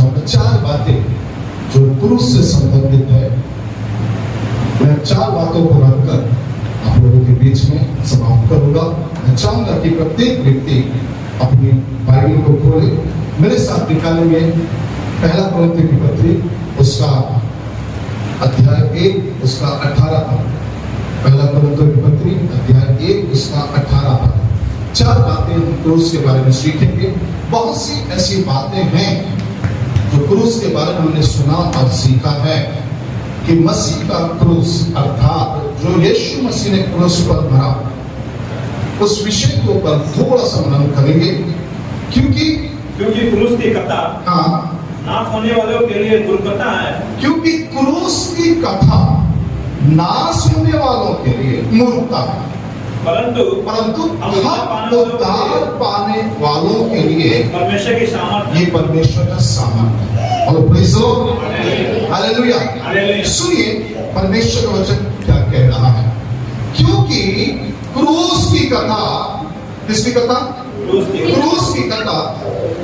चाहूंगा। 4 बातें जो क्रूस से संबंधित है, मैं 4 बातों को रखकर आप लोगों के बीच में समाप्त करूंगा। मैं चाहूंगा कि प्रत्येक व्यक्ति अपनी बाइबल को खोले, मेरे साथ निकालेंगे पहला कुरिन्थियों की पत्री उसका अध्याय 1 उसका 18 पद। पहला कुरिन्थियों की पत्री अध्याय 1 उसका 18 पद। 4 बातें हम क्रूस के बारे में सीखेंगे। बहुत सी ऐसी बातें हैं जो क्रूस के बारे में हमने सुना और सीखा है कि मसीह का क्रूस अर्थात जो यीशु मसीह ने क्रूस पर मरा, उस विषय के ऊपर थोड़ा सा मनन करेंगे, क्योंकि क्रूस की कथा नाश होने वालों के लिए दुर्कथा है। क्योंकि क्रूस की कथा नाश होने वालों के लिए मूर्खता है, परंतु हम उद्धार पाने वालों के लिए परमेश्वर की सामर्थ, ये परमेश्वर का सामर्थ है। और प्रेज़ द लॉर्ड, हालेलुया। सुनिए परमेश्वर का वचन क्या कह रहा है। क्योंकि क्रूस की कथा, किसकी कथा? क्रूस की कथा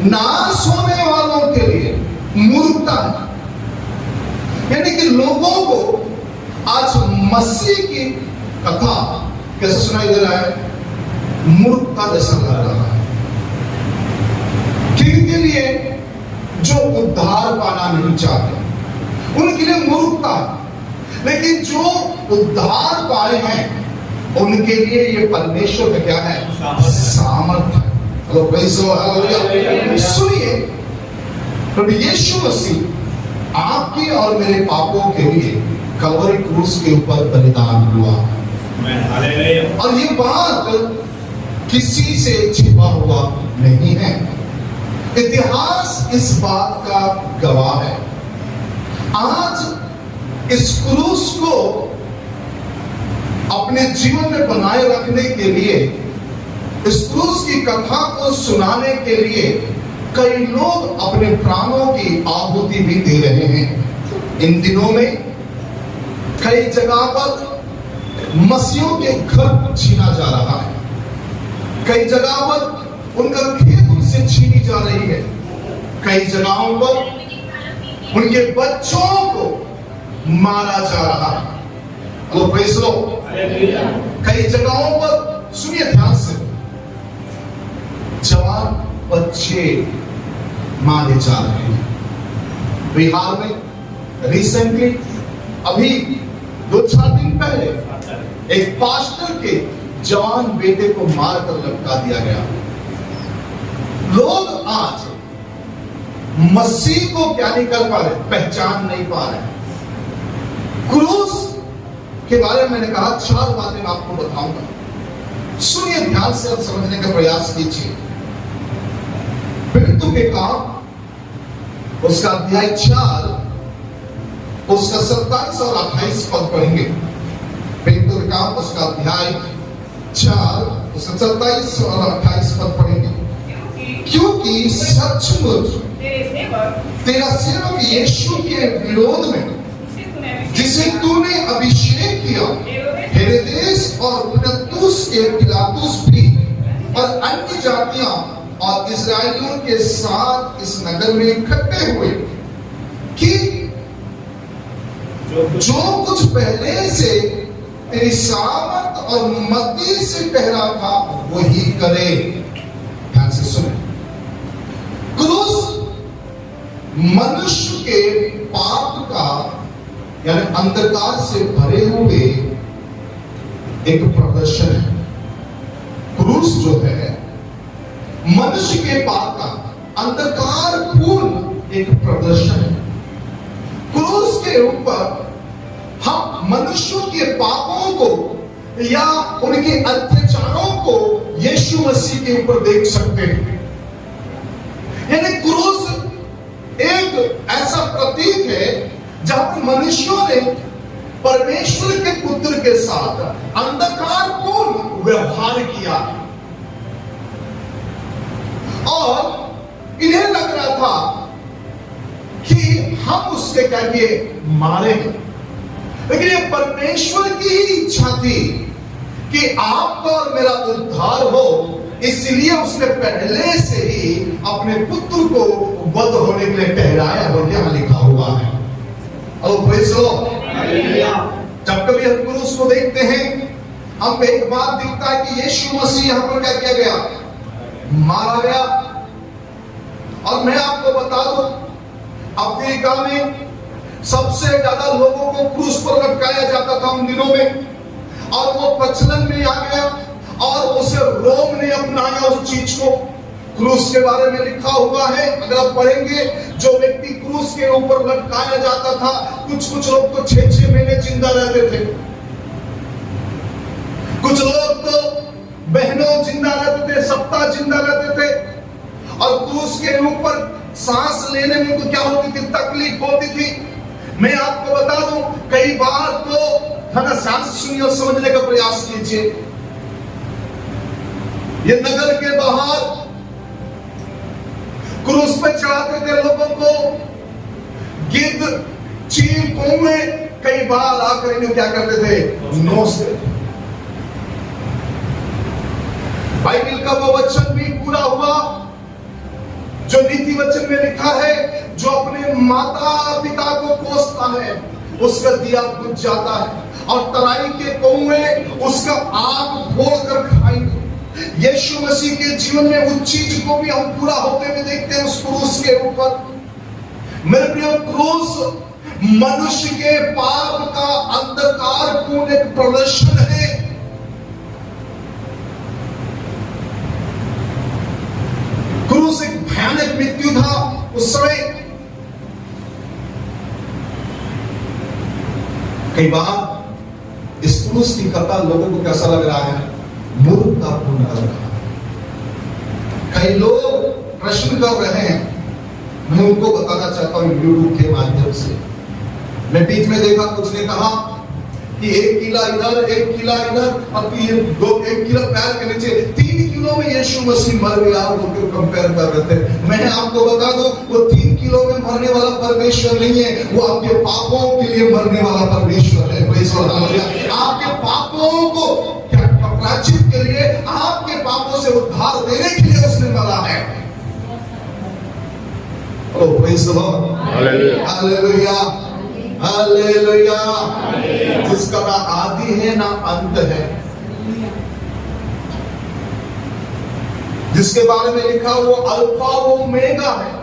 नाश होने वालों के लिए मूर्खता है। यानी कि लोगों को आज मसीह की कथा कैसे सुनाई दे रहा है? मूर्खता जैसा लग रहा है। किनके लिए? जो उद्धार पाना नहीं चाहते, उनके लिए मूर्खता है। लेकिन जो उद्धार पाए हैं उनके लिए ये परमेश्वर का क्या है? सामर्थ है। सुनिए, प्रभु यीशु मसीह आपके और मेरे पापों के लिए कलवरी क्रूस के ऊपर बलिदान हुआ, और ये बात किसी से छिपा हुआ नहीं है। इतिहास इस बात का गवाह है। आज इस क्रूस को अपने जीवन में बनाए रखने के लिए, इस क्रूस की कथा को सुनाने के लिए कई लोग अपने प्राणों की आहुति भी दे रहे हैं। इन दिनों में कई जगह पर मसीहों के घर छीना जा रहा है, कई जगह पर उनका खेत उनसे छीनी जा रही है, कई जगहों पर उनके बच्चों को मारा जा रहा है। Hello praise the Lord. कई जगहों पर सुनिए ध्यान से, जवान बच्चे मारे जा रहे हैं। बिहार में रिसेंटली अभी 2-4 दिन पहले एक पास्टर के जवान बेटे को मारकर लटका दिया गया। लोग आज मसीह को क्या नहीं कर पा रहे? पहचान नहीं पा रहे। क्रूस के बारे में मैंने कहा 4 बातें मैं आपको बताऊंगा। सुनिए ध्यान से और समझने का प्रयास कीजिए। फिलिप्पियों के काम उसका अध्याय 4 उसका 27 और 28 पद पढ़ेंगे। फिलिप्पियों के काम उसका अध्याय 4 उसका 27 और 28 पद पढ़ेंगे। क्योंकि सचमुच तेरा सेवक यीशु के विरोध में, जिसे तूने अभिषेक किया, हेरोदेस और पिलातुस के पिलातुस भी और अन्य जातियां और इस्राएलियों के साथ इस नगर में इकट्ठे हुए कि जो कुछ पहले से तेरी सामर्थ और मति से ठहरा था वही करे। ध्यान से सुने। क्रूस मनुष्य के पाप का यानी अंधकार से भरे हुए एक प्रदर्शन है। क्रूस जो है मनुष्य के पाप का अंधकार पूर्ण एक प्रदर्शन है। क्रूस के ऊपर हम मनुष्यों के पापों को या उनके अत्याचारों को यीशु मसीह के ऊपर देख सकते हैं। यानी क्रूस एक ऐसा प्रतीक है जहां मनुष्यों ने परमेश्वर के पुत्र के साथ अंधकारपूर्ण व्यवहार किया और इन्हें लग रहा था कि हम उसके क्या किए? मारे। लेकिन ये परमेश्वर की ही इच्छा थी कि आपका और मेरा उद्धार हो, इसलिए उसने पहले से ही अपने पुत्र को वध होने के लिए ठहराया, और क्या लिखा हुआ है। और प्रेज़ द लॉर्ड। जब कभी हम क्रूस को देखते हैं, हम एक बात दिखता है कि यीशु मसीह यहां पर क्या किया गया, मारा गया। और मैं आपको बता दूं, अफ्रीका में सबसे ज्यादा लोगों को क्रूस पर लटकाया जाता था उन दिनों में, और वो प्रचलन में आ गया, और उसे रोम ने अपनाया उस चीज को। क्रूस के बारे में लिखा हुआ है, अगर आप पढ़ेंगे, जो व्यक्ति क्रूस के ऊपर लटकाया जाता था, कुछ लोग तो 6-6 महीने जिंदा रहते थे, कुछ लोग तो बहनों जिंदा रहते थे, सप्ताह जिंदा रहते थे। और क्रूस के ऊपर सांस लेने में उनको क्या होती थी, तकलीफ होती थी। मैं आपको बता दूं, कई बार तो है ना, सांस सुनिए और समझने का प्रयास कीजिए। ये नगर के बाहर क्रूस पे चढ़ाते थे लोगों को, गिद्ध, चील, कौवे कई बार आकर इन्हें क्या करते थे, नोचते थे। बाइबल का वो वचन भी पूरा हुआ जो नीति वचन में लिखा है, जो अपने माता पिता को कोसता है उसका दिया बुझ जाता है, और तराई के कौवे उसका आग फोड़ कर खाएंगे। यीशु मसीह के जीवन में उस चीज को भी हम पूरा होते हुए देखते हैं उस क्रूस के ऊपर। मेरे प्रिय, क्रूस मनुष्य के पाप का अंधकारपूर्ण एक प्रदर्शन है। क्रूस एक भयानक मृत्यु था उस समय। कई बार इस क्रूस की कथा लोगों को कैसा लग रहा है, मूर्खतापूर्ण लग रहा है। कई लोग प्रश्न कर रहे हैं, मैं उनको बताना चाहता हूं यूट्यूब के माध्यम से। मैं बीच में देखा, कुछ ने कहा कि 1 किला इधर, 1 किला इधर, और 1 किलो पैर के नीचे 3 किलो में यीशु मसीह मर गया, वो क्यों कंपेयर कर रहे थे। मैं आपको बता दूं, वो 3 किलो में मरने वाला परमेश्वर नहीं है, वो आपके पापों के लिए मरने वाला परमेश्वर है। आपके पापों को प्रायश्चित के लिए, आपके पापों से उद्धार देने के लिए उसने मरा है। Oh praise the lord, hallelujah, hallelujah. जिसका ना आदि है ना अंत है, जिसके बारे में लिखा वो अल्फा वो ओमेगा है।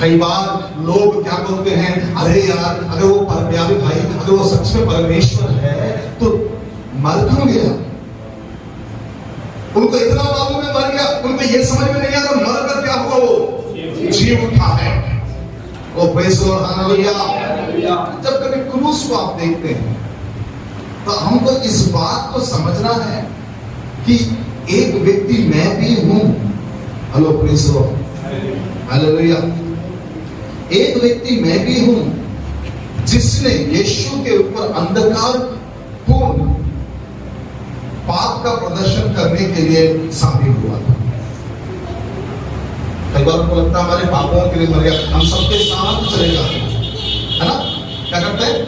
कई बार लोग क्या बोलते हैं, अरे यार, अगर वो प्यारे भाई, अगर वो सच में परमेश्वर है तो मर क्यों गया। उनको इतना मालूम है मर गया, उनको ये समझ में नहीं आता मर कर क्या हुआ, वो जीव उठा है। वो प्रेज़ द लॉर्ड, हालेलुया। जब कभी क्रूस को आप देखते हैं तो हमको इस बात को समझना है कि एक व्यक्ति मैं भी हूं। Hello, praise the lord, hallelujah. एक व्यक्ति मैं भी हूं जिसने यीशु के ऊपर अंधकार पूर्ण पाप का प्रदर्शन करने के लिए शामिल हुआ था। कई बार हमको लगता है हमारे पापों के लिए मर गया, हम सबके साथ चलेगा, है ना, क्या करते हैं,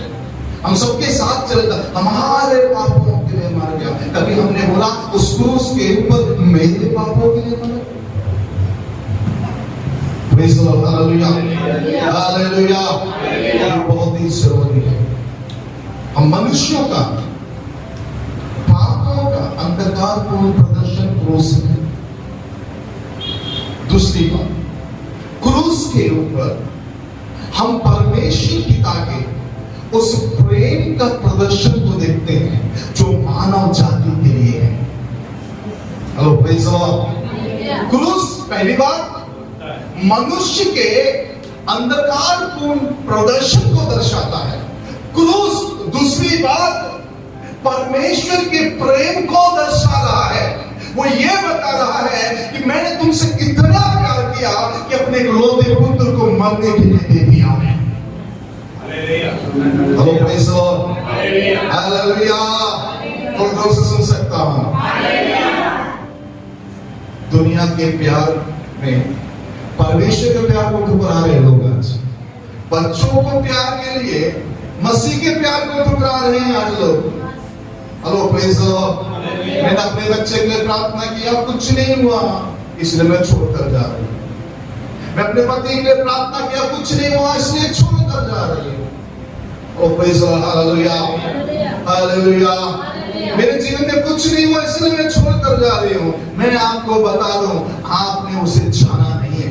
हम सबके साथ चलेगा, हमारे पापों के लिए मर गया। कभी हमने बोला उस क्रूस के ऊपर मेरे पापों के लिए मरा। Praise the lord, hallelujah, hallelujah. ये बहुत ही जरूरी है। हम मनुष्यों का पापों का अंधकारपूर्ण प्रदर्शन क्रूस है। दूसरी बात, क्रूस के ऊपर हम परमेश्वर पिता के उस प्रेम का प्रदर्शन को देखते हैं जो मानव जाति के लिए है। Hello, praise the Lord. क्रूस पहली बात मनुष्य के अंधकारपूर्ण प्रदर्शन को दर्शाता है। क्रूस दूसरी बात परमेश्वर के प्रेम को दर्शा रहा है। वो ये बता रहा है कि मैंने तुमसे इतना प्यार किया कि अपने इकलौते पुत्र को मरने के लिए दे दिया। Hello, praise the lord, hallelujah. थोड़ा से सुन सकता हूं। दुनिया के प्यार में परमेश्वर के प्यार को ठुकरा रहे लोग आज। बच्चों को प्यार के लिए मसीह के प्यार को ठुकरा रहे हैं आज लोग। हेलो प्रेज मैंने अपने बच्चे के लिए प्रार्थना किया, कुछ नहीं हुआ, इसलिए मैं छोड़कर जा रही हूँ। मैं अपने पति के लिए प्रार्थना किया, कुछ नहीं हुआ, इसलिए छोड़कर जा रही हूँ। ओ प्रेज हालेलुया हालेलुया। मेरे जीवन में कुछ नहीं हुआ, इसलिए मैं छोड़कर जा रही हूँ। मैं आपको बता दूं, आपने उसे जाना नहीं है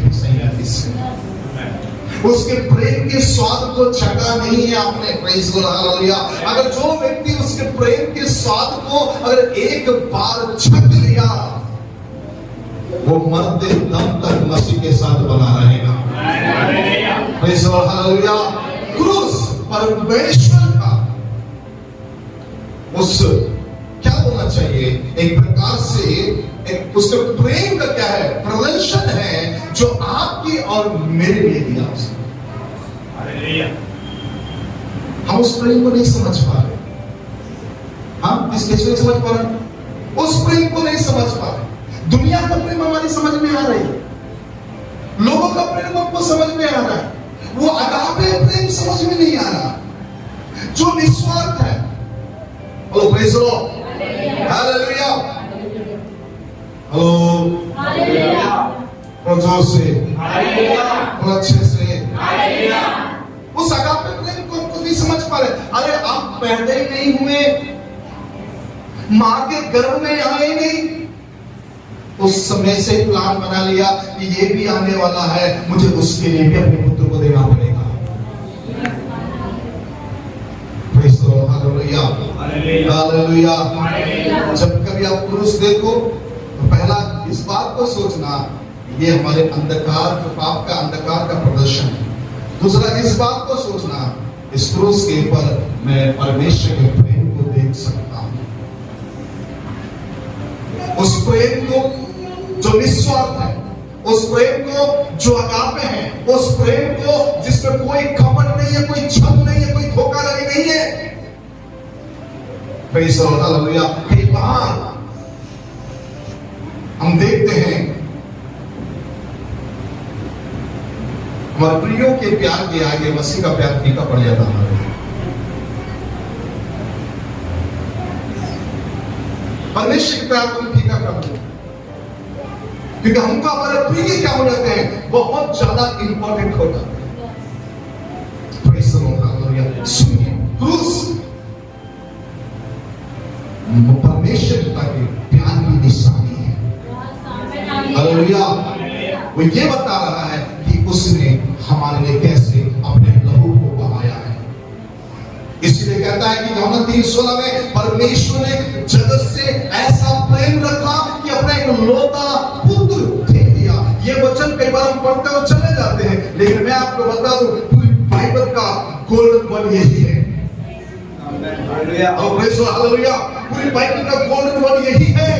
उसके प्रेम के स्वाद को चखा नहीं है आपने। Praise hallelujah. अगर जो व्यक्ति उसके प्रेम के स्वाद को अगर एक बार चख लिया, वो मरते दम तक मसीह के साथ बना रहेगा। Praise hallelujah. क्रूस परमेश्वर का उस क्या होना चाहिए, एक प्रकार से एक उसके प्रेम का क्या है, प्रदर्शन है जो आपकी और मेरे लिए दिया उसने। हम उस प्रेम को नहीं समझ पा रहे, हम किसके नहीं समझ पा रहे, उस प्रेम को नहीं समझ पा रहे। दुनिया का प्रेम हमारी समझ में आ रही है, लोगों का प्रेम हमको समझ में आ रहा है, वो अगापे प्रेम समझ में नहीं आ रहा जो निस्वार्थ है। Hello praise the lord hallelujah hello hallelujah और जोर से हालेलुया और अच्छे से हालेलुया। उस अगापे प्रेम को कुछ नहीं समझ पा रहे। अरे आप पैदा ही नहीं हुए, मां के गर्भ में आए नहीं, उस समय से प्लान बना लिया कि ये भी आने वाला है, मुझे उसके लिए भी अपने पुत्र को देना पड़ेगा। Hallelujah hallelujah. जब कभी आप पुरुष देखो तो पहला इस बात को सोचना, ये हमारे अंधकार, पाप का अंधकार का प्रदर्शन है। दूसरा इस बात को सोचना, इस क्रूस के ऊपर मैं परमेश्वर के प्रेम को देख सकता हूं, उस प्रेम को जो निस्वार्थ है, उस प्रेम को जो अगापे है, उस प्रेम को जिसमें कोई कपट नहीं है, कोई छल नहीं है, कोई धोखाधड़ी नहीं है। Praise the lord hallelujah. कई बार हम देखते हैं हमारे प्रियों के प्यार के आगे मसीह का प्यार फीका पड़ जाता है। परमेश्वर के प्यार को फीका कर दो, क्योंकि हमको हमारे प्रिय क्या हो जाते हैं, बहुत ज्यादा इंपॉर्टेंट हो जाते हैं। Praise the lord hallelujah. सुनिए, क्रूस परमेश्वर के प्यार की निशानी है। हालेलुया। वो ये बता रहा है कि उसने हमारे लिए कैसे अपने लहू को बहाया है। इसलिए कहता है कि यूहन्ना 3:16 में परमेश्वर ने जगत से ऐसा प्रेम रखा कि अपना एक लौता पुत्र दे दिया। ये वचन कई बार हम पढ़ते हुए चले जाते हैं, लेकिन मैं आपको बता दूं, पूरी बाइबल का गोल्डन वर्ड यही है। हालेलुया। पूरी बाइबल का गोल्डन वर्ड यही है,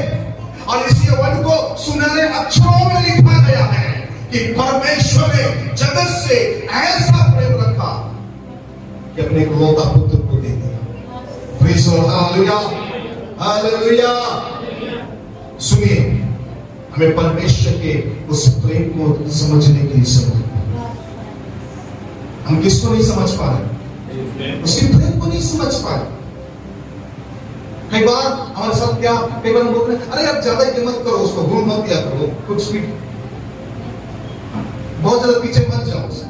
और इसी वर्ड को सुनहरे अक्षरों में लिखा गया है कि परमेश्वर ने जगत से ऐसा प्रेम रखा कि अपने इकलौता पुत्र को दे दिया। Praise the lord hallelujah hallelujah. सुनिए, हमें परमेश्वर के उस प्रेम को समझने की जरूरत है। हम किसको नहीं समझ पा रहे, उसके प्रेम को नहीं समझ पा रहे। कई बार हमारे साथ क्या, कई बार हम बोलते हैं, अरे यार ज्यादा ये मत करो, उसको भूल मत दिया करो, कुछ भी बहुत ज्यादा पीछे मत जाओ, उससे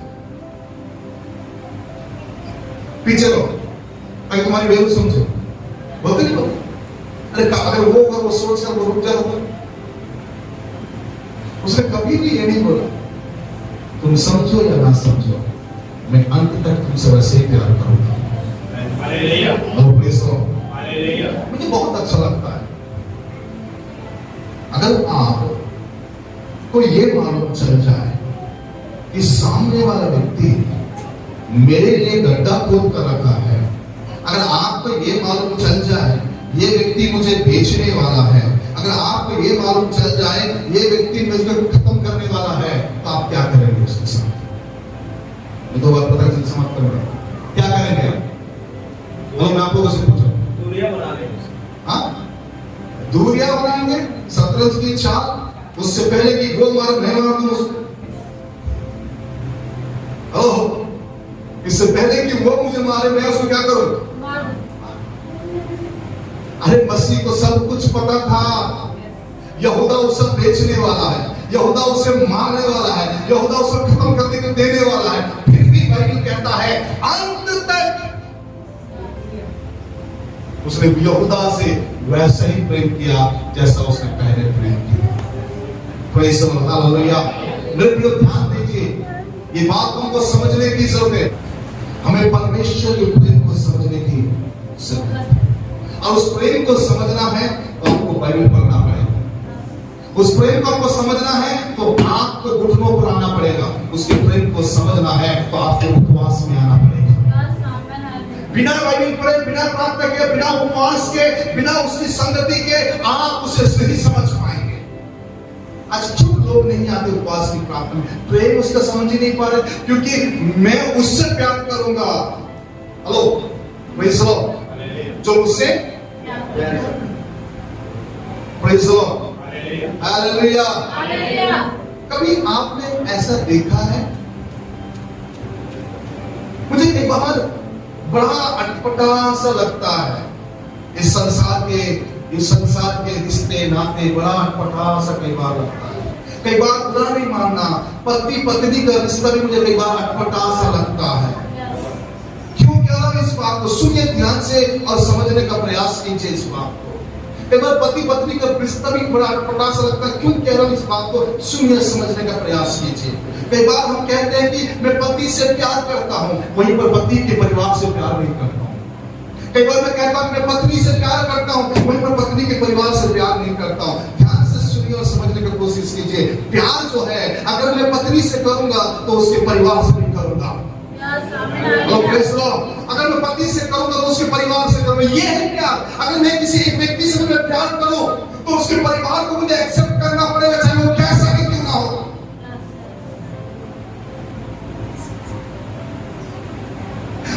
पीछे रहो ताकि तुम्हारी वैल्यू समझो। बोलते नहीं बोलते, अरे अगर वो होगा, वो सोच कर वो रुक जाओ। उसने कभी भी ये नहीं बोला तुम समझो या ना समझो, मैं अंत तक तुमसे वैसे ही प्यार करूंगा। हालेलुया। और प्रेज़ द लॉर्ड। मुझे बहुत अच्छा लगता है अगर आप को ये मालूम चल जाए कि सामने वाला व्यक्ति मेरे लिए गड्ढा खोद कर रखा है। अगर आपको ये मालूम चल जाए ये व्यक्ति मुझे बेचने वाला है, अगर आपको ये मालूम चल जाए ये व्यक्ति मुझे खत्म करने वाला है, तो आप क्या करेंगे उसके साथ? मैं तो बात पता चल समाप्त करूंगा, क्या करेंगे आप? मैं आपको कैसे पूछूं? दूरियां बना लेंगे। हाँ, दूरियां बनाएंगे, शतरंज की चाल, उससे पहले कि गोल मार नहीं मार दूं उसको, इससे पहले कि वो मुझे मारे मैं उसको क्या करूं? अरे अरे मसीह को सब कुछ पता था। यहूदा उसे बेचने वाला है, यहूदा उसे मारने वाला है, यहूदा उसे खत्म करने को देने वाला है, फिर भी बाइबल कहता है अंत तक उसने यहूदा से वैसा ही प्रेम किया जैसा उसने पहले प्रेम किया। Praise the lord, hallelujah. मेरे प्रिय ध्यान दीजिए, ये बात हमको समझने की जरूरत है। हमें परमेश्वर के प्रेम को समझने की जरूरत है, और उस प्रेम को समझना है तो आपको बाइबल पढ़ना पड़ेगा। उस प्रेम को आपको समझना है तो आपको घुटनों पर आना पड़ेगा। उसके प्रेम को समझना है तो आपको उपवास में आना पड़ेगा। बिना बाइबल पढ़े, बिना प्रार्थना के, बिना उपवास के, बिना उसकी संगति के आप उसे नहीं समझ पाएंगे। आज क्यों लोग नहीं आते उपवास की प्रार्थना में? प्रेम उसका समझ ही नहीं पा रहे, क्योंकि मैं उससे प्यार करूंगा। हेलो, प्रेज़ द लॉर्ड, जो उससे प्रेज़ द लॉर्ड, हालेलुया। कभी आपने ऐसा देखा है? मुझे कई बार बड़ा अटपटा सा लगता है इस संसार के रिश्ते नाते, बड़ा अटपटा सा कई बार लगता है। कई बार बुरा नहीं मानना, पति पत्नी का रिश्ता भी मुझे कई बार अटपटा सा लगता है। क्यों कह रहा हूं इस बात को? सुनिए ध्यान से और समझने का प्रयास कीजिए इस बात को। कई बार पति पत्नी का रिश्ता भी बड़ा अटपटा सा लगता है। क्यों कह रहा हूं इस बात को? सुनिए, समझने का प्रयास कीजिए। कई बार हम कहते हैं कि मैं पति से प्यार करता हूं, वहीं पर पति के परिवार से प्यार नहीं करता हूं। कई बार मैं कहता हूं मैं पत्नी से प्यार करता हूं, वहीं पर पत्नी के परिवार से प्यार नहीं करता हूं। ध्यान से सुनिए और समझने की कोशिश कीजिए। प्यार जो है, अगर मैं पत्नी से करूंगा तो उसके परिवार से नहीं करूंगा। अगर मैं पति से करूंगा तो उसके परिवार से करूंगा, ये है प्यार। अगर मैं किसी एक व्यक्ति से मैं प्यार करूं तो उसके परिवार को मुझे एक्सेप्ट करना पड़ेगा, चाहे वो कैसा भी क्यों ना हो।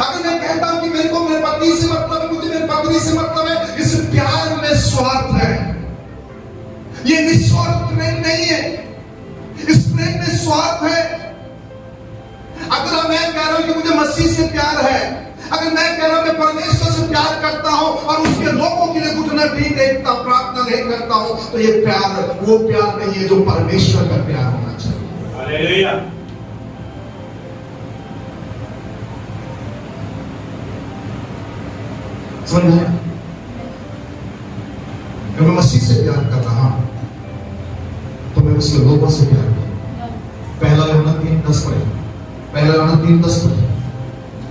अगर मैं कहता हूं कि मेरे को मेरे पति से मतलब है, मुझे मेरे पत्नी से मतलब है, इस प्यार में स्वार्थ है। ये निस्वार्थ प्रेम नहीं है, इस प्रेम में स्वार्थ है। अगर मैं कह रहा हूं कि मुझे मसीह से प्यार है, अगर मैं कह रहा हूं मैं परमेश्वर से प्यार करता हूं और उसके लोगों के लिए घुटना नहीं देखता, प्रार्थना नहीं करता हूं, तो ये प्यार वो प्यार नहीं है जो परमेश्वर का प्यार होना चाहिए। हालेलुया। समझ में आया? मैं मसीह से प्यार कर रहा हूं तो मैं उसके लोगों से प्यार करूं। पहला यूहन्ना 3:10 पढ़े, पहला यूहन्ना 3:10 पढ़े।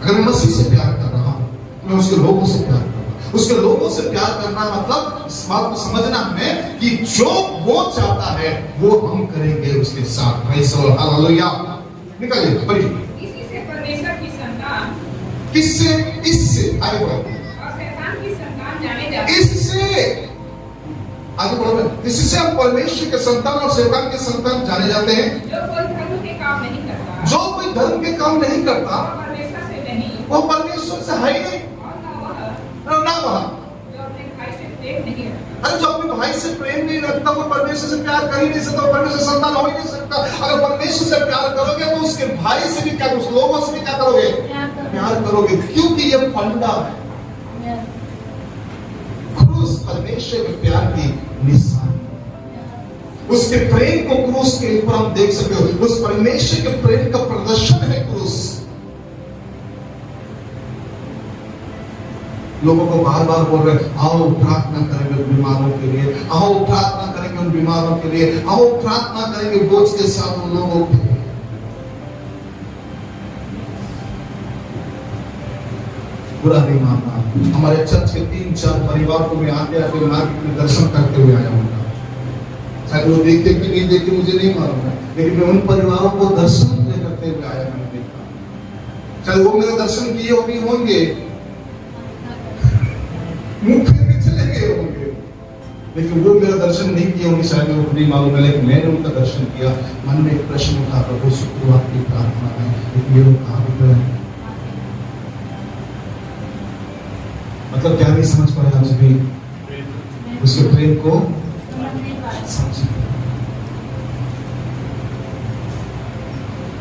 अगर मैं मसीह से प्यार कर रहा हूं तो मैं उसके लोगों से प्यार कर रहा हूं। उसके लोगों से प्यार करना मतलब इस बात को समझना है कि जो वो चाहता है वो हम करेंगे उसके साथ। Praise the lord, hallelujah. निकालिए, पढ़िए। इसी से परमेश्वर की संतान, किससे? इससे आगे बढ़ो, इससे आगे बढ़ो। इससे हम परमेश्वर के संतान और शैतान के संतान जाने जाते हैं। जो कोई धर्म के काम नहीं करता, जो कोई धर्म के काम नहीं करता, परमेश्वर से नहीं, वो परमेश्वर से है ही नहीं, और ना वह जो अपने भाई से प्रेम नहीं रखता। अरे जो अपने भाई से प्रेम नहीं रखता वो परमेश्वर से प्यार कर ही नहीं सकता, परमेश्वर संतान हो ही नहीं सकता। अगर परमेश्वर से प्यार करोगे तो उसके भाई से भी क्या, उस लोगों से भी क्या करोगे? प्यार करोगे, क्योंकि ये फंडा है। क्रूस परमेश्वर के प्यार की निशानी, उसके प्रेम को क्रूस के ऊपर हम देख सकते हो। उस परमेश्वर के प्रेम का प्रदर्शन है क्रूस। लोगों को बार बार बोल रहे आओ प्रार्थना करेंगे उन बीमारों के लिए, आओ प्रार्थना करेंगे उन बीमारों के लिए, आओ प्रार्थना करेंगे बोझ के साथ उन लोगों के लिए। बुरा नहीं मानना। हमारे चर्च के 3-4 परिवार को मैं आते आते मार्केट में दर्शन करते हुए आया हूँ। शायद वो देखते कि नहीं देखते मुझे नहीं मालूम है, लेकिन मैं उन परिवारों को दर्शन करते हुए आया, मैंने देखा। शायद वो मेरे दर्शन किए भी होंगे, मुंह फेर के चले गए होंगे, लेकिन वो मेरा दर्शन नहीं किया होंगे, शायद वो नहीं मालूम है, लेकिन मैंने उनका दर्शन किया। मन में एक प्रश्न उठा, प्रभु शुक्रवार की प्रार्थना है, लेकिन ये लोग कहाँ पे हैं? मतलब क्या नहीं समझ पाए आज भी उसके प्रेम को समझिए।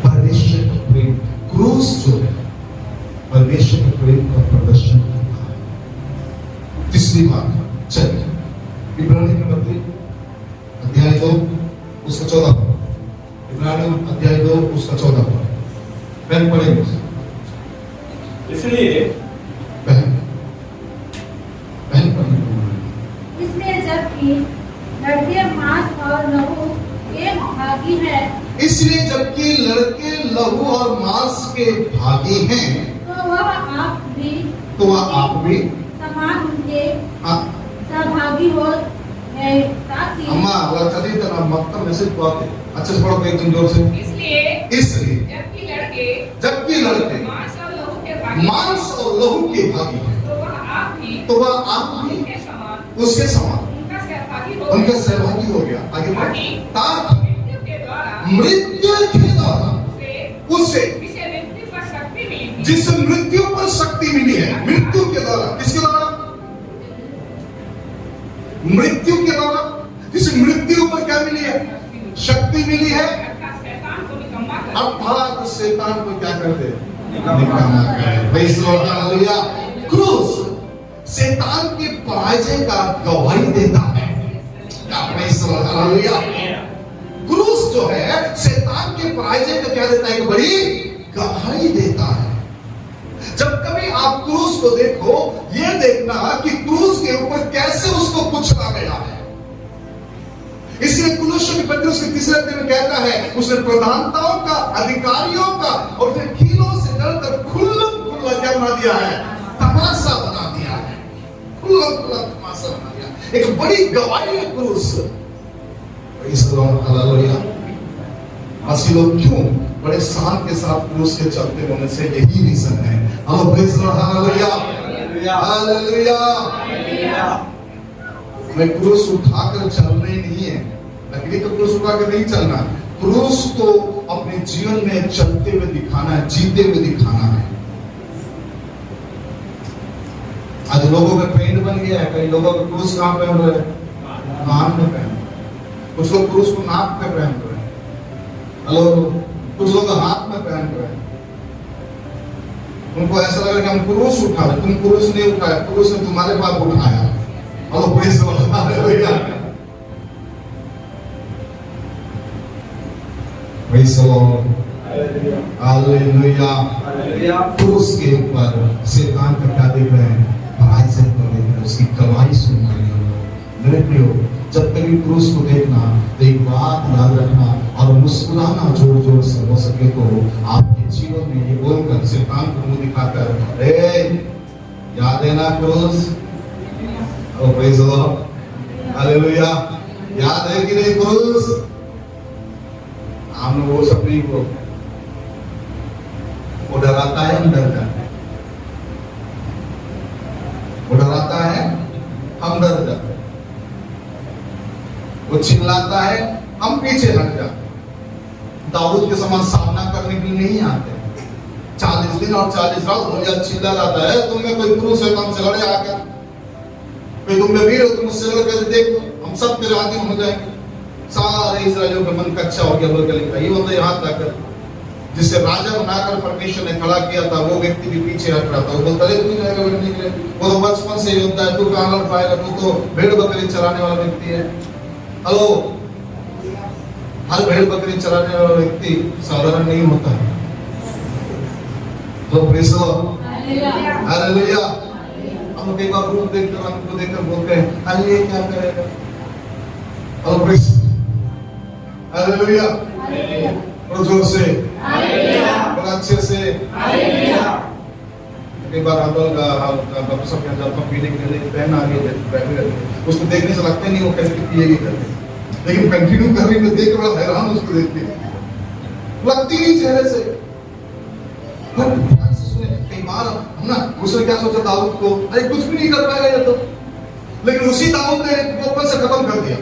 परमेश्वर का प्रेम क्रूस जो है परमेश्वर के प्रेम का प्रदर्शन करता है। तीसरी बात, चलिए इब्रानी की पत्री अध्याय 2 उसका 14 पद। इब्रानी अध्याय 2 उसका 14 पद। बहन पढ़ेंगे। इसलिए बहन पढ़ेंगे। इसलिए जबकि लड़के मांस और लहू के भागी है, इसलिए जबकि लड़के लहू और मांस के भागी हैं, तो वह आप भी समान उनके सहभागी हो गए, ताकि अम्मा अगर चली तो ना मक्का मैसेज को आते अच्छे से पढ़ो एक दिन जोर से। इसलिए इसलिए जबकि लड़के मांस और लहू के भागी हैं, तो वह आप भी उसके समान उनका सहभागी हो गया। आगे बढ़ो। ताकि मृत्यु के द्वारा उससे जिससे मृत्यु पर शक्ति मिली है, मृत्यु के द्वारा, किसके द्वारा? मृत्यु के द्वारा, जिस मृत्यु पर क्या मिली है? शक्ति मिली है। अर्थात शैतान को क्या करते? निकालना है। हालेलुया। क्रूस शैतान के पराजय का गवाही देता है। हालेलुया। क्रूस जो है शैतान के पराजय का क्या देता है? एक बड़ी गवाही देता है। जब कभी आप क्रूस को देखो, ये देखना कि क्रूस के ऊपर कैसे उसको कुचला गया है। इसलिए कुलुस्यों की पत्री उसके तीसरे अध्याय में कहता है, उसने प्रधानताओं का, अधिकारियों का और फिर कीलों से डरकर खुल्ला क्या बना दिया है? तमाशा बना दिया है। खुल्ला तमाशा बना दिया। एक बड़ी गवाही है क्रूस। हालेलुया। मसीह लोग क्यों बड़े शान के साथ क्रूस के चलते होने से यही रीजन है। हालेलुया। हमें क्रूस उठाकर चलना ही नहीं है। लकड़ी तो क्रूस उठाकर नहीं चलना, क्रूस को अपने जीवन में चलते हुए दिखाना है, जीते हुए दिखाना है। आज लोगों का ट्रेंड बन गया है, कई लोगों का क्रूस कहां पहन रहे हैं? कान में पहन, कुछ लोग क्रूस को नाक पे पहन रहे हैं। हेलो, कुछ लोग हाथ में पहन रहे हैं। उनको ऐसा लग रहा है कि हम क्रूस उठा रहे। तुम क्रूस नहीं उठाया, क्रूस ने तुम्हारे बाप उठाया। Hello, praise the lord. Hallelujah. Praise the lord. Hallelujah. क्रूस के ऊपर शैतान का क्या देख रहे हैं? पराजय को देख रहे हैं, उसकी गवाही सुन रहे हैं। मेरे प्रियो, जब कभी क्रूस को देखना तो एक बात याद रखना और मुस्कुराना जोर जोर से हो सके तो आपके जीवन में ये बोलकर शैतान को मुंह दिखाकर, ए याद है ना क्रूस? ओ प्रेज़ द लॉर्ड। हालेलुया। याद है कि नहीं क्रूस? हम वो सब नहीं को वो डराता है, हम डरते हैं। वो डराता है, हम डर जाते हैं। वो चिल्लाता है, हम पीछे हट जाते हैं। दाऊद के समान सामना करने के लिए नहीं आते। 40 दिन और 40 रात गोलियत चिल्ला जाता है, तुम में कोई क्रूस है, तुमसे लड़े आकर, कोई तुम में वीर हो, तुम मुझसे लड़ कर देखो, हम सब तेरे आदमी हो जाएंगे। सारे इस्राएलियों का मन कच्चा हो गया बोलकर लिखा। ये होता है यहाँ तक जिसे राजा बनाकर परमेश्वर ने खड़ा किया था, वो व्यक्ति भी पीछे हट रहा था। वो बोलता है तू नहीं जाएगा लड़ने के लिए, वो तो बचपन से ही होता है, तू कहाँ लड़ पाएगा, तू तो भेड़ बकरी चराने वाला व्यक्ति है। हेलो, हर भेड़ बकरी चराने वाला व्यक्ति साधारण नहीं होता है। तो प्रेज़ द लॉर्ड। हालेलुया। हम कई बार रूप देखकर हमको देखकर बोलते हैं, अरे ये क्या करेगा? Hello praise. हालेलुया। और जोर से हालेलुया, और अच्छे से हालेलुया। कई बार हम लोग सब क्या जब पीने के लिए बहन आ गई बैठे रहते, उसको देखने से लगता नहीं वो कैसे पिएगी करते, लेकिन कंटिन्यू कर रही मैं देख बड़ा हैरान उसको देख के, लगती नहीं चेहरे से। कई बार हम ना उसने क्या सोचा दाऊद को, अरे कुछ भी नहीं कर पाएगा ये तो, लेकिन उसी दाऊद ने ऊपर से खत्म कर दिया।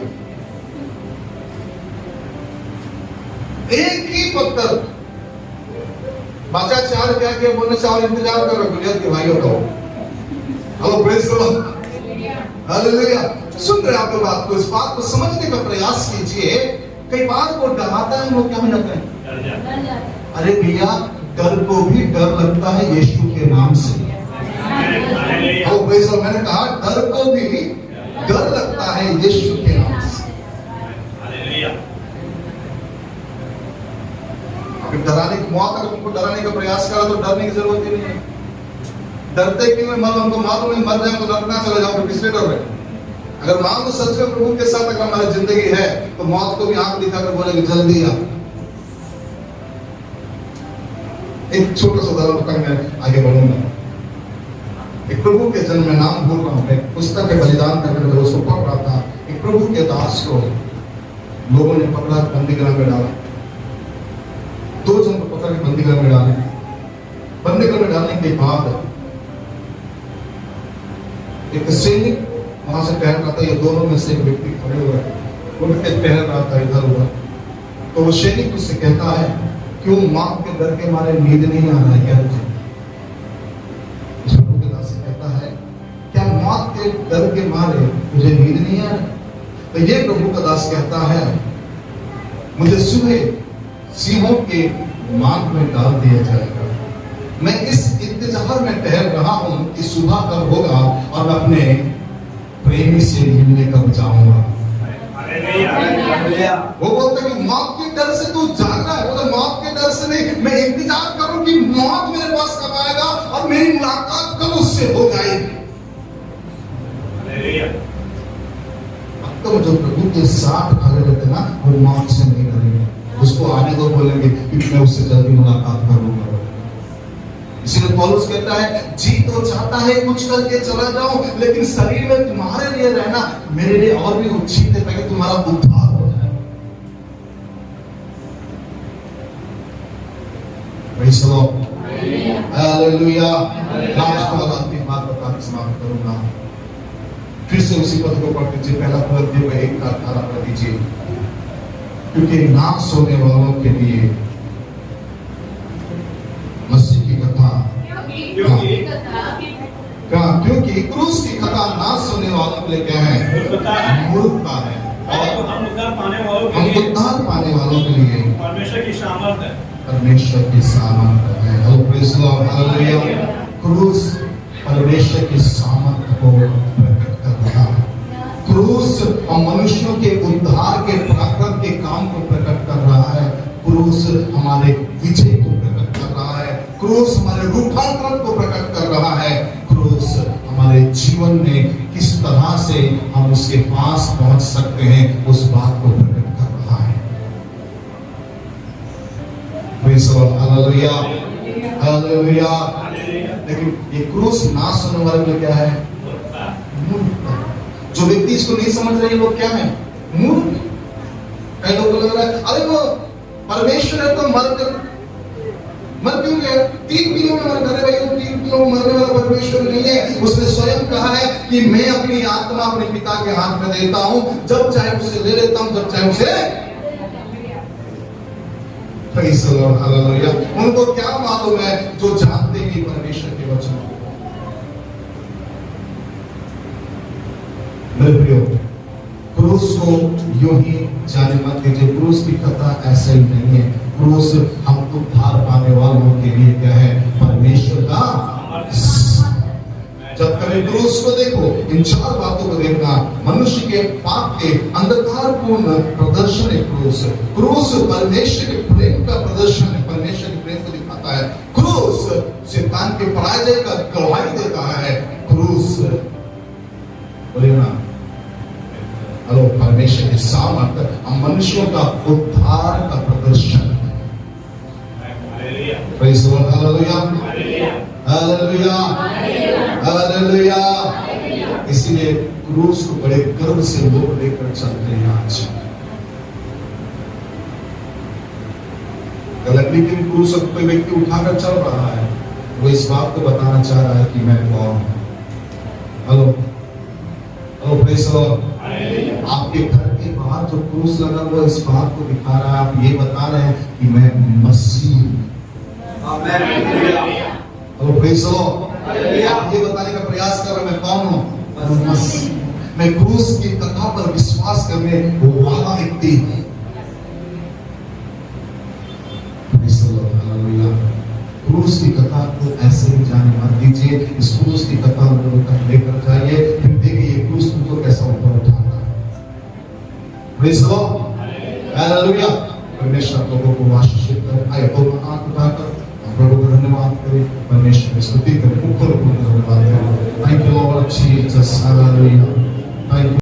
एक ही पत्थर बचा, चार क्या किया बोलने से और इंतजार कर रहे गुलियत के भाइयों को। Hello praise the lord. Hallelujah. सुन रहे आप लोग बात को, इस बात को समझने का प्रयास कीजिए। कई बार वो डराता है, वो क्या हो जाते हैं? अरे भैया, डर को भी डर लगता है यीशु के नाम से। Hello praise the Lord. मैंने कहा डर को भी डर लगता है यीशु के नाम से। हालेलुया। अगर डराने की मौत अगर तुमको डराने का प्रयास करा तो डरने की जरूरत ही नहीं है। डरते क्यों है? हमको मालूम है मर जाए तो नरक चले जाओ, किसलिए डर रहे? अगर मान लो सच में प्रभु के साथ अगर हमारी जिंदगी है तो मौत को भी आंख दिखाकर बोलेंगे जल्दी आ। एक छोटा सा उदाहरण बताकर मैं आगे बढ़ूंगा। एक प्रभु के जन्म में नाम भूल रहा हूं, एक पुस्तक के बलिदान करने में उसको पढ़ रहा था। एक प्रभु के दास को लोगों ने पकड़ा, बंदीगृह में डाला। 2 जन को पकड़ के बंदीगृह में डाले। बंदीगृह में डालने के बाद एक सैनिक वहां से टहल रहा था, ये दोनों में से एक व्यक्ति खड़े हुए उठ के टहल रहा था इधर उधर। तो वो सैनिक उससे कहता है, क्यों मौत के डर के मारे नींद नहीं आ रहा है क्या तुझे? उस प्रभु के दास से कहता है, क्या मौत के डर के मारे मुझे नींद नहीं आ रही? तो ये प्रभु का दास कहता है, मुझे सुबह सिंहों के मांग में डाल दिया जाएगा। मैं इस इंतजार में ठहर रहा हूं कि सुबह कब होगा और मैं अपने प्रेमी से मिलने कब जाऊंगा। वो बोलता है कि मौत के डर से तू जाग रहा है। वो तो मौत के डर से नहीं, मैं इंतजार करूं कि मौत मेरे पास कब आएगा और मेरी मुलाकात कब उससे हो जाएगी। अब तो जो प्रभु के साथ खड़े रहते ना, वो मौत से नहीं डरेंगे, उसको आने को बोलेंगे कि मैं उससे जल्दी मुलाकात करूंगा। इसलिए पौलुस कहता है, जी तो चाहता है कुछ करके चला जाऊं, लेकिन शरीर में तुम्हारे लिए रहना मेरे लिए और भी उचित है, ताकि तुम्हारा उद्धार हो जाए। Praise the lord, hallelujah. Last वाला अंतिम बात बता के समाप्त करूंगा। फिर से उसी पद को पढ़ लीजिए, पहला कुरिन्थियों 1:18 पढ़ दीजिए। क्योंकि ना सोने वालों के लिए मसीह की कथा, क्योंकि क्रूस की कथा ना सुनने वालों के लिए क्या है? मूर्खता है। और हम उद्धार पाने वालों के लिए परमेश्वर की सामर्थ है। परमेश्वर की सामर्थ है। Hello praise the lord, hallelujah. क्रूस परमेश्वर की सामर्थ को प्रकट कर रहा है। क्रूस और मनुष्यों के उद्धार के पराक्रम के काम को प्रकट कर रहा है। क्रूस हमारे विजय को प्रकट कर रहा है। क्रूस हमारे रूपांतरण को प्रकट कर रहा है। क्रूस हमारे जीवन में किस तरह से हम उसके पास पहुंच सकते हैं, उस बात को प्रकट कर रहा है। Praise the lord, hallelujah, hallelujah. लेकिन ये क्रूस ना सुनने वाले लोग क्या है? मूर्ख। जो व्यक्ति इसको नहीं समझ रहे लोग क्या है? मूर्ख। कई लोगों को लग रहा है, अरे वो परमेश्वर है तो मर क्यों गया? 3 किलो में मर गए भाई, 3 किलो में मरने वाला परमेश्वर नहीं है। उसने स्वयं कहा है कि मैं अपनी आत्मा अपने पिता के हाथ में देता हूं, जब चाहे उसे ले लेता हूं, जब चाहे उसे। Praise the lord, hallelujah. उनको क्या मालूम है जो जानते हैं परमेश्वर के वचन को? मेरे प्रियो, क्रूस को यूं ही जाने मत दीजिए। क्रूस की कथा ऐसा ही नहीं है। क्रूस हम उद्धार पाने वालों के लिए क्या है? परमेश्वर का। जब कभी क्रूस को देखो, इन 4 बातों को देखना। मनुष्य के पाप के अंधकारपूर्ण प्रदर्शन है क्रूस। क्रूस परमेश्वर के प्रेम का प्रदर्शन है, परमेश्वर के प्रेम को दिखाता है। क्रूस शैतान के पराजय का गवाही देता है। क्रूस बोलिए ना, हेलो, परमेश्वर की सामर्थ हम मनुष्यों का उद्धार का प्रदर्शन है। Praise the lord, hallelujah, hallelujah, hallelujah. इसलिए क्रूस को बड़े गर्व से लोग लेकर चलते हैं। आज लकड़ी के क्रूस को कोई व्यक्ति उठाकर चल रहा है, वो इस बात को बताना चाह रहा है कि मैं कौन हूं। Hello, hello, praise the Lord. आपके घर के बाहर जो क्रूस लगा हुआ इस बात को दिखा रहा है, आप ये बता रहे हैं कि मैं मसीह हूं। Hello, praise the Lord. आप ये बताने का प्रयास कर रहे हैं मैं कौन हूं? मसीह। मैं क्रूस की कथा पर विश्वास करने वाला व्यक्ति हूं। Praise the lord, hallelujah. क्रूस की कथा को ऐसे ही जाने मत दीजिए। इस क्रूस की कथा लोगों तक लेकर जाइए, फिर देखिए ये क्रूस तुमको कैसा प्रेज द लॉर्ड, हालेलुया। परमेश्वर आप लोगों को आशीषित करे। आइए तो हाथ उठाकर प्रभु का धन्यवाद करें, परमेश्वर की स्तुति करें, ऊपर ऊपर धन्यवाद करें। Thank you Lord Jesus, hallelujah. Thank you.